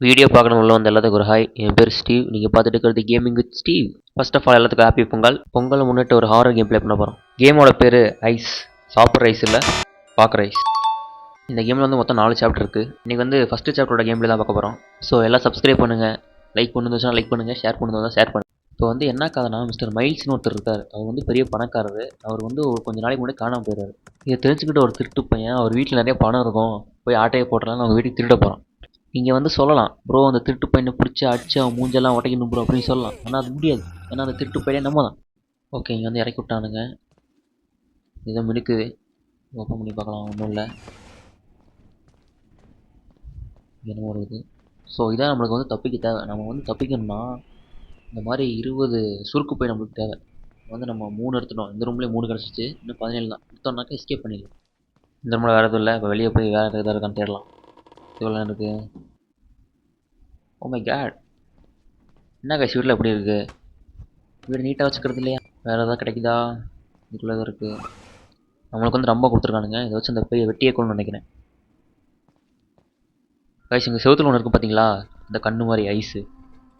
Video பார்க்கணும் உள்ள வந்து எல்லாத்துக்கும் ஒரு ஹாய். என் பேர் ஸ்டீவ். நீங்கள் பார்த்துட்டு இருக்கிறது gaming with Steve. First of all எல்லாத்துக்கும் ஹாப்பி பொங்கல். பொங்கலை முன்னிட்டு ஒரு ஹாரர் கேம் ப்ளே பண்ண போகிறோம். கேமோட பேர் ஐஸ். சாப்பிட்ற ஐஸ் இல்லை, பார்க்குற ஐஸ். இந்த கேமில் வந்து மொத்தம் 4 சாப்டர் இருக்குது. இன்றைக்கி வந்து ஃபஸ்ட்டு சாப்டரோட கேம் ப்ளே தான் பார்க்க போகிறோம். ஸோ எல்லாம் சப்ஸ்கிரைப் பண்ணுங்கள், லைக் பண்ணுறதுனா லைக் பண்ணுங்கள், ஷேர் பண்ணுறதா ஷேர் பண்ணுங்கள். இப்போ வந்து என்ன கதைனா, மிஸ்டர் மைல்ஸ்னு ஒருத்தர் இருக்கார். அவர் வந்து பெரிய பணக்காரர். அவர் வந்து கொஞ்ச நாளைக்கு முன்னாடி காணாமல் போயிடுறாரு. இதை தெரிஞ்சுக்கிட்டு ஒரு திருட்டு பையன், அவர் வீட்டில் நிறைய பணம் இருக்கும், போய் ஆட்டையை போட்டுறலான்னு அவங்க வீட்டுக்கு திருட போகிறான். நீங்கள் வந்து சொல்லலாம், ப்ரோ அந்த திருட்டு பையனை பிடிச்சி அடிச்சு அவன் மூஞ்செல்லாம் உடைக்கணும் ப்ரோ அப்படின்னு சொல்லலாம். ஆனால் அது முடியாது, ஏன்னா அந்த திருட்டு பையனே நம்ம தான். ஓகே, இங்கே வந்து இறக்கி விட்டானுங்க. இதை மினுக்குது, ஓப்பன் பண்ணி பார்க்கலாம். ஒன்றும் இல்லை, என்னமோ இருக்குது. ஸோ இதான் நம்மளுக்கு வந்து தப்பிக்க தேவை. நம்ம வந்து தப்பிக்கணும்னா இந்த மாதிரி 20 சுருக்கு போய் நம்மளுக்கு தேவை. வந்து நம்ம 3 எடுத்துட்டோம். இந்த ரூம்லேயே 3 கிடச்சிச்சு, இன்னும் 17 தான். எடுத்தோம்னாக்கா எஸ்கேப் பண்ணிடலாம். இந்த ரூமில் வேறு எதுவும் இல்லை. இப்போ வெளியே போய் வேறு எதாவது இருக்கான்னு தேடலாம். இவ்வளோ இருக்குது. ஓ மை காட், என்ன கைஸ் வீட்டில் எப்படி இருக்குது? வீடு நீட்டாக வச்சுக்கிறது இல்லையா? வேறு எதாவது கிடைக்குதா? இதுக்குள்ளே தான் இருக்குது. நம்மளுக்கு வந்து ரொம்ப கொடுத்துருக்கானுங்க. இதை வச்சு அந்த பெரிய வெட்டியே கொள்ளணும்னு நினைக்கிறேன். கைஸ் இங்கே செவத்தில் ஒன்று இருக்குது பார்த்தீங்களா, இந்த கண்ணு மாதிரி ஐஸு.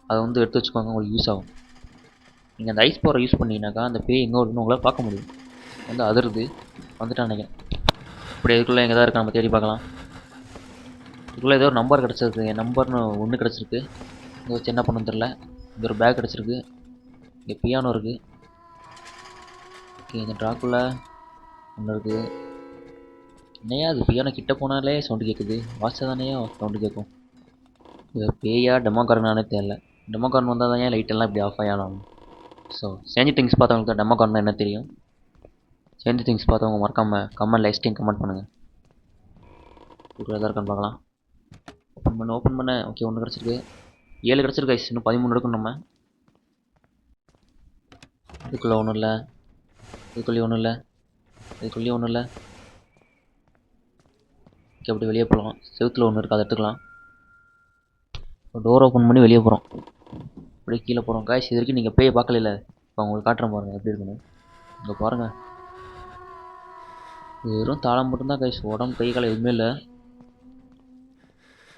அதை வந்து எடுத்து வச்சுக்கோங்க, உங்களுக்கு யூஸ் ஆகும். நீங்கள் அந்த ஐஸ் பவரை யூஸ் பண்ணிங்கனாக்கா அந்த பேய் எங்கே வருதுன்னு உங்களால் பார்க்க முடியும். வந்து அதிருது, வந்துட்டான் நினைக்கிறேன். இப்படி இதுக்குள்ளே எங்கே தான் இருக்கா, நம்ம தேடி பார்க்கலாம். இதுக்குள்ளே ஏதோ ஒரு நம்பர் கிடச்சிருக்கு. என் நம்பர்னு ஒன்று கிடச்சிருக்கு. இதை வச்சு என்ன பண்ணணும்னு தெரில. இங்கே ஒரு பேக் கிடச்சிருக்கு. இங்கே பியானோ இருக்குது. ஓகே, இந்த ட்ராக்குள்ளே ஒன்று இருக்குது. என்னையா அது பியானோ கிட்ட போனாலே சவுண்டு கேட்குது, வாட்சா தானேயா சவுண்டு கேட்கும். இது பேயா டெமோகாரனானே தெரியல. டெமோகாரன் வந்தால் தான் ஏன் லைட்டெல்லாம் இப்படி ஆஃப் ஆகணும். ஸோ சேஞ்ச் திங்ஸ் பார்த்தவங்களுக்கு டெமோகாரன் என்ன தெரியும். சேஞ்ச் திங்ஸ் பார்த்தவங்க மறக்காமல் கமெண்ட் லைஸ்ட்டையும் கமெண்ட் பண்ணுங்கள். இதுக்குள்ளே எதாவது இருக்கான்னு பார்க்கலாம். ஓப்பன் பண்ண. ஓகே, ஒன்று கிடச்சிருக்கு. 7 கிடச்சிருக்கு. இன்னும் 13 எடுக்கணும் நம்ம. இதுக்குள்ளே ஒன்றும் இல்லை, இதுக்குள்ளேயும் ஒன்றும் இல்லை, இதுக்குள்ளேயும் ஒன்றும் இல்லை. ஓகே, அப்படி வெளியே போகலாம். செவுத்தில் ஒன்று இருக்குது, அதை எடுத்துக்கலாம். டோர் ஓப்பன் பண்ணி வெளியே போகிறோம். அப்படியே கீழே போகிறோம். காய்ஸ் இது வரைக்கும் நீங்கள் பேயை பார்க்கல. இப்போ உங்களுக்கு காட்டுறேன் பாருங்கள் எப்படி இருக்குன்னு. இங்கே பாருங்கள், இது வெறும் தாளம் மட்டும்தான் காய்ஸ். உடம்பு கை காலம் எதுவுமே இல்லை.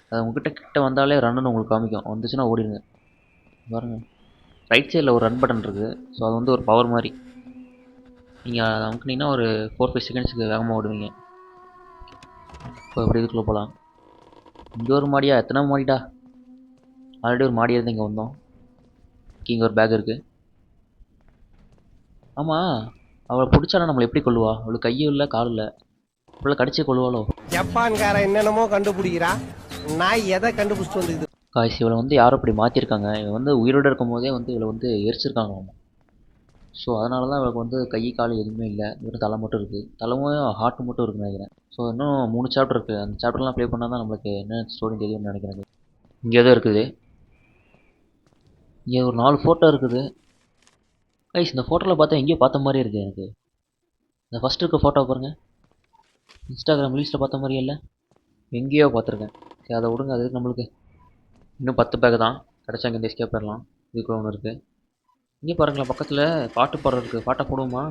அது உங்ககிட்ட கிட்ட வந்தாலே ரன்னு உங்களுக்கு காமிக்கும். வந்துச்சுன்னா ஓடிடுங்க. பாருங்கள், ரைட் சைடில் ஒரு ரன் பட்டன் இருக்குது. ஸோ அது வந்து ஒரு பவர் மாதிரி. நீங்கள் அதை அமுக்குனீங்கன்னா ஒரு 4-5 செகண்ட்ஸுக்கு வேகமாக ஓடுவீங்க. இப்போ எப்படி இதுக்குள்ளே போகலாம். இங்கே ஒரு மாடியா? எத்தனை மாடிடா? ஆல்ரெடி ஒரு மாடியாக இருந்து இங்கே வந்தோம். இங்கே ஒரு பேக் இருக்குது. ஆமாம், அவளை பிடிச்சாலும் நம்மளை எப்படி கொள்ளுவா? அவளுக்கு கையும் இல்லை காலும் இல்லை, அவளை கடிச்சே கொள்ளுவாளோ? ஜப்பான்கார என்னென்னமோ கண்டுபிடிக்கிறா, நான் எதை கண்டுபிடிச்சிட்டு வந்து இது காய்ச்சி இவளை வந்து யாரும் இப்படி மாற்றிருக்காங்க. இவன் வந்து உயிரோடு இருக்கும் போதே வந்து இவளை வந்து எரிச்சிருக்காங்க அவங்க. ஸோ அதனால தான் இவளுக்கு வந்து கை கால் எதுவுமே இல்லை, வெறும் தலை மட்டும் இருக்குது. தலைமும் ஹார்ட் மட்டும் இருக்குன்னு நினைக்கிறேன். ஸோ இன்னும் 3 சாப்டர் இருக்குது. அந்த சாப்டர்லாம் ப்ளே பண்ணால் தான் நம்மளுக்கு என்ன ஸ்டோரி தெரியும்னு நினைக்கிறேன். இங்கே எதுவும் இருக்குது. இங்கே ஒரு 4 ஃபோட்டோ இருக்குது. கைஸ் இந்த ஃபோட்டோவில் பார்த்தா எங்கேயோ பார்த்த மாதிரி இருக்குது எனக்கு. இந்த ஃபஸ்ட்டு இருக்க ஃபோட்டோ பாருங்கள், இன்ஸ்டாகிராம் ரீல்ஸில் பார்த்த மாதிரியே இல்லை, எங்கேயோ பார்த்துருக்கேன். சரி அதை விடுங்க, அது நம்மளுக்கு. இன்னும் 10 பேக் தான் கிடச்சா இங்கே எஸ்கேப் போயிடலாம். இதுக்குள்ள ஒன்று இருக்குது. இங்கே பாருங்களேன், பக்கத்தில் பாட்டு பாடுற இருக்குது. பாட்டை போடுவோமா?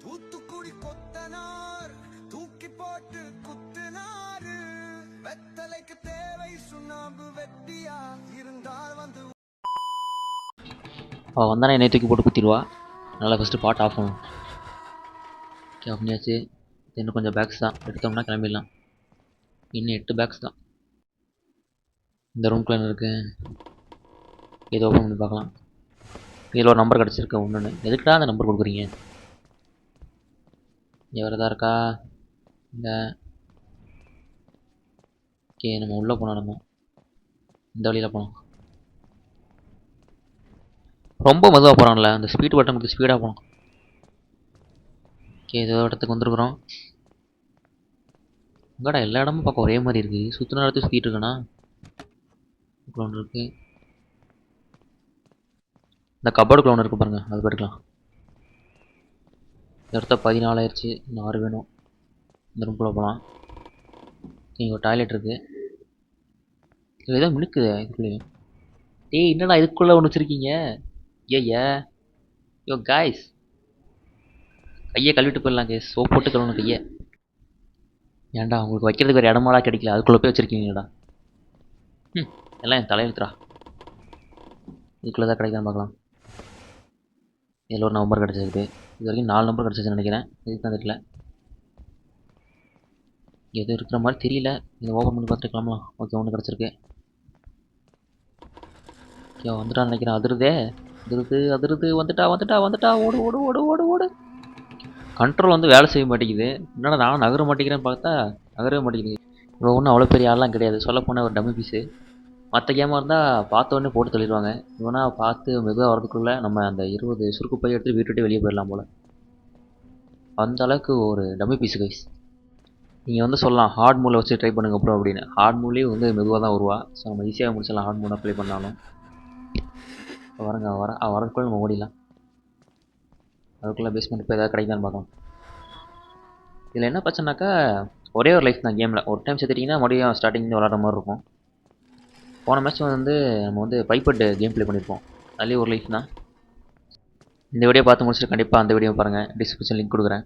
தூத்துக்குடி கொத்தனார் தூக்கி போட்டு குத்துனாரு, வெத்தலைக்கு தேவை சுண்ணாம்பு வெட்டியா இருந்தால் வந்து அவள் வந்தானே என்னை தூக்கி போட்டு குத்திடுவா. அதனால் ஃபஸ்ட்டு பாட்டு ஆஃப் ஆகும். ஓகே, அப்படியாச்சு. இன்னும் கொஞ்சம் பேக்ஸ் தான், எடுத்தோம்னா கிளம்பிடலாம். இன்னும் 8 பேக்ஸ் தான். இந்த ரூம்குள்ளே இருக்குது. ஏதோ ஓப்பன் பண்ணி பார்க்கலாம். இதில் ஒரு நம்பர் கிடச்சிருக்கு 1. எதுக்குடா அந்த நம்பர் கொடுக்குறீங்க? வேறு எதாவது இருக்கா? இல்லை. ஓகே, நம்ம உள்ளே போனோம். நம்ம இந்த வழியில் போனோம். ரொம்ப மெதுவாக போகிறான்ல, அந்த ஸ்பீட் பட்டன் கொடுத்து ஸ்பீடாக போனோம். ஓகே, ஏதோ இடத்துக்கு வந்துருக்குறோம். உங்கடா எல்லா இடமும் பார்க்க ஒரே மாதிரி இருக்குது. சுற்றின இடத்துக்கு ஸ்பீட் இருக்குண்ணா. ஒன்று இருக்குது. இந்த கபோர்டுக்குள்ள ஒன்று இருக்குது பாருங்கள், அது போய்க்கலாம். இந்த இடத்த 14 ஆயிடுச்சு. இன்னும் 6 வேணும். இந்த ரூம்குள்ளே போகலாம். இங்கே ஒரு டாய்லெட் இருக்குது. இது ஏதோ மினுக்குது இதுக்குள்ளேயும். டேய் என்னடா இதுக்குள்ளே ஒன்று வச்சுருக்கீங்க? ஏய்யா யோ காய்ஸ், கையை கழுவிட்டு போயிடலாம் கேஸ். சோப் போட்டு கழுவணும் கையை. ஏன்டா உங்களுக்கு வைக்கிறதுக்கு வேறு இடமாடா கிடைக்கல, அதுக்குள்ளே போய் வச்சுருக்கீங்கடா. எல்லாம் என் தலையெழுத்துறா. இதுக்குள்ளே தான் கிடைக்கான்னு பார்க்கலாம். இதில் ஒரு நம்பர் கிடச்சிருக்கு. இது வரைக்கும் 4 நம்பர் கிடச்சிச்சுன்னு நினைக்கிறேன். இதுக்கு தான் தெரியல, எது இருக்கிற மாதிரி தெரியல. இதை ஓப்பன் பண்ணி பார்த்துக்கலாமா? ஓகே, ஒன்று கிடச்சிருக்கு. ஓகே வந்துட்டான்னு நினைக்கிறேன். அதிருதே, அதிருது. வந்துட்டா. ஓடு ஓடு ஓடு ஓடு ஓடு. கண்ட்ரோல் வந்து வேலை செய்ய மாட்டேங்குது. என்னடா நான் நகர மாட்டேங்கிறேன்னு பார்த்தா நகரவே மாட்டேங்குது. இவன் ஒன்றும் அவ்வளோ பெரிய ஆள்லாம் கிடையாது. சொல்லப்போனால் ஒரு டம்மி பீஸு. மற்ற கேமாக இருந்தால் பார்த்த உடனே போட்டு தள்ளிடுவாங்க. இவனா பார்த்து மெதுவாக வரதுக்குள்ளே நம்ம அந்த 20 சுருக்கு பை எடுத்து வீட்டுவிட்டு வெளியே போயிடலாம் போல். அந்த அளவுக்கு ஒரு டம்மி பீஸு கைஸ். நீங்கள் வந்து சொல்லலாம் ஹார்ட் மூடில் வச்சு ட்ரை பண்ணுங்க அப்புறம் அப்படின்னு. ஹார்ட் மூட்லேயும் வந்து மெதுவாக தான் வருவா. ஸோ நம்ம ஈஸியாக முடிச்சிடலாம் ஹார்ட் மூடாக ப்ளே பண்ணாலும். வரங்க வரதுக்குள்ளே நம்ம ஓடிடலாம். அதுக்குள்ளே பேஸ்மெண்ட் போய் ஏதாவது கிடைக்குதான்னு பார்க்கலாம். இதில் என்ன பிரச்சனைனாக்கா ஒரே ஒரு லைஃப் தான் கேமில். ஒரு டைம் சேர்த்துட்டிங்கன்னா மறுபடியும் ஸ்டார்டிங்லேருந்து விளாட்ற மாதிரி இருக்கும். போன மேட்ச் வந்து நம்ம வந்து பைப்பட் கேம் ப்ளே பண்ணியிருப்போம். அதுலேயே ஒரு லைஃப் தான். இந்த வீடியோ பார்த்து முடிச்சுட்டு கண்டிப்பாக அந்த வீடியோ பாருங்கள். டிஸ்கிரிப்ஷன் லிங்க் கொடுக்குறேன்.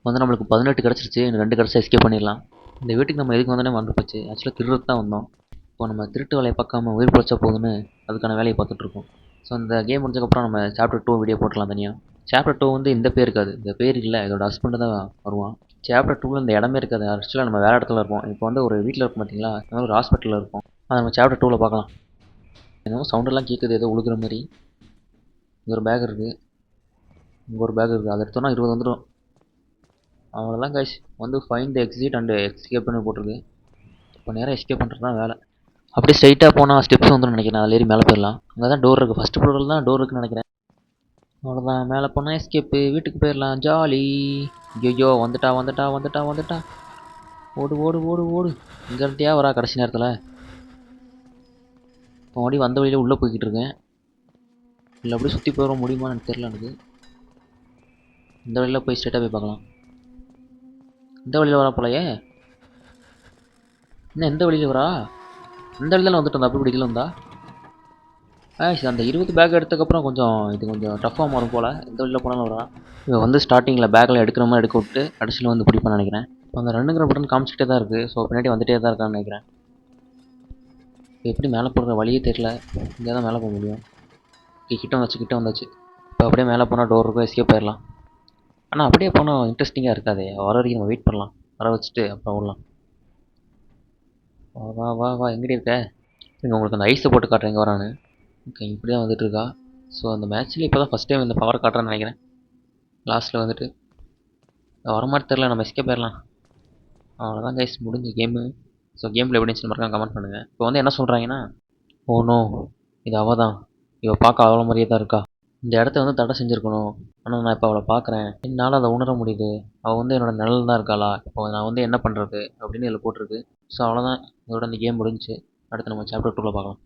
வந்து நம்மளுக்கு 18 கிடச்சிருச்சு. இன்னும் 2 கிடச்சா எஸ்கேப் பண்ணிடலாம். இந்த வீட்டுக்கு நம்ம எதுக்கு வந்தோன்னே மறந்து போச்சு. ஆக்சுவலாக திருட்டு தான் வந்தோம். இப்போ நம்ம திருட்டு வேலையை பார்க்காம உயிர் பிழைச்சா போதுன்னு அதுக்கான வேலையை பார்த்துட்ருக்கோம். ஸோ இந்த கேம் முடிஞ்சதுக்கப்புறம் நம்ம சாப்டர் 2 வீடியோ போட்டலாம் தனியாக. சாப்டர் 2 வந்து இந்த பேர் இருக்காது. இந்த பேர் இல்லை, இதோட ஹஸ்பண்டு தான் வருவான். சாப்டர் 2ல் இந்த இடமே இருக்காது. ஆக்சுவலாக நம்ம வேறு இடத்துல இருப்போம். இப்போ வந்து ஒரு வீட்டில் இருக்கும் பார்த்தீங்களா, இந்த ஒரு ஹாஸ்பிட்டலில் இருப்போம். அதை நம்ம சாப்டர் 2ல் பார்க்கலாம். என்னமோ சவுண்டெல்லாம் கேட்குது, ஏதோ உழுகுற மாதிரி. இங்கே ஒரு பேக் இருக்குது, இங்கே ஒரு பேக் இருக்குது. அதை எடுத்தோன்னா 20 வந்துடும். அவ்வளோதான் கைஸ். வந்து ஃபைண்ட் த எக்ஸிட் அண்டு எஸ்கேப்னு போட்டிருக்கு. இப்போ நேராக எஸ்கேப் பண்ணுறது தான் வேலை. அப்படியே ஸ்ட்ரைட்டாக போனால் ஸ்டெப்ஸ் வந்துடும் நினைக்கிறேன். அதில் ஏறி மேலே போயிடலாம். அங்கே தான் டோர் இருக்குது. ஃபஸ்ட்டு ஃப்ளோரில் தான் டோர் இருக்குன்னு நினைக்கிறேன். அவ்வளோதான், மேலே போனால் எஸ்கேப்பு. வீட்டுக்கு போயிடலாம், ஜாலி. ஐயோ வந்துட்டா. ஓடு ஓடு ஓடு ஓடு. இங்கே இருந்தியா வரா கடைசி நேரத்தில். மறுபடியும் வந்த வழியில் உள்ளே போய்கிட்டு இருக்கேன். இல்லை அப்படியே சுற்றி போயிட முடியுமான்னு எனக்கு தெரியல. எனக்கு இந்த வழியில் போய் ஸ்ட்ரைட்டாக போய் பார்க்கலாம். இந்த வழியில் வரா போலையே. என்ன எந்த வழியில் வரா? இந்த வழியில் தானே வந்துட்டு வந்தா. அப்படி பிடிக்கல வந்தா. அந்த 20 பேக் எடுத்ததுக்கப்புறம் கொஞ்சம் டஃப்பாக மாறும் போல். எந்த வழியில் போனாலும் வரா. இவன் வந்து ஸ்டார்டிங்கில் பேக்கில் எடுக்கிற மாதிரி எடுக்க விட்டு கடைசியில் வந்து பிடிப்பான்னு நினைக்கிறேன். இப்போ அந்த ரன்னுங்கிற பட்டன் காமிச்சிக்கிட்டே தான் இருக்குது. ஸோ பின்னாடி வந்துகிட்டே தான் இருக்கான்னு நினைக்கிறேன். எப்படி மேலே போடுற வழியே தெரியல. இங்கே தான் மேலே போக முடியும். கிட்ட வந்தாச்சு. இப்போ அப்படியே மேலே போனால் டோர் இருக்கும், எஸ்கேப் போயிடலாம். ஆனால் அப்படியே போனால் இன்ட்ரெஸ்டிங்காக இருக்காதே. வர வரைக்கும் நம்ம வெயிட் பண்ணலாம். வர வச்சுட்டு அப்புறம் விடலாம். வா எங்கடி இருக்க? இங்கே உங்களுக்கு அந்த ஐஸை போட்டு காட்டுறேன் எங்கே வரான்னு. ஓகே, இப்படி தான் வந்துட்டுருக்கா. ஸோ அந்த மேட்ச்சில் இப்போ தான் ஃபஸ்ட் டைம் இந்த பவர் காட்டுறேன்னு நினைக்கிறேன். லாஸ்ட்டில் வந்துட்டு வர மாதிரி தெரில. நம்ம எஸ்கேப் போயிடலாம். அவ்வளோதான் கைஸ், முடிஞ்ச கேமு. ஸோ கேமில் எப்படி இருந்துச்சுன்னு மறக்காம கமெண்ட் பண்ணுங்கள். இப்போ வந்து என்ன சொல்கிறாங்கன்னா, ஓ நோ, இது அவள் தான். இவள் பார்க்க அவ்வளோ மாதிரியே தான் இருக்கா. இந்த இடத்த வந்து தடை செஞ்சுருக்கணும். ஆனால் நான் இப்போ அவளை பார்க்குறேன். என்னால் அதை உணர முடியுது. அவள் வந்து என்னோட நிழல் தான் இருக்காளா. இப்போ நான் வந்து என்ன பண்ணுறது அப்படின்னு இதில் போட்டிருக்கு. ஸோ அவ்வளோதான், இதோட இந்த கேம் முடிஞ்சிச்சு. அடுத்து நம்ம சாப்டர் 2ல் பார்க்கலாம்.